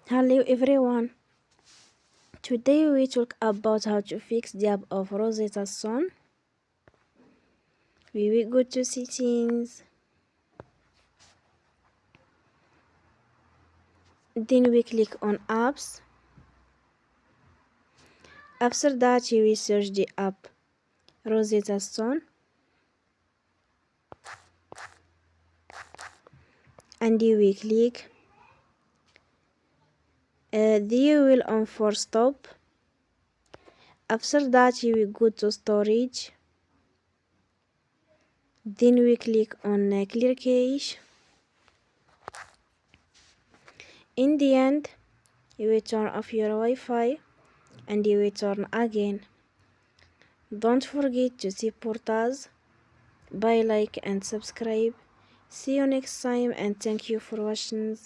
Hello everyone. Today we talk about how to fix the app of Rosetta's son. We will go to settings. Then we click on apps. After that we will search the app Rosetta's son. And you will click. Then you will on for stop. After that you will go to storage. Then we click on clear cache. In the end, you will turn off your Wi-Fi and you will turn again. Don't forget to support us by like and subscribe. See you next time and thank you for watching.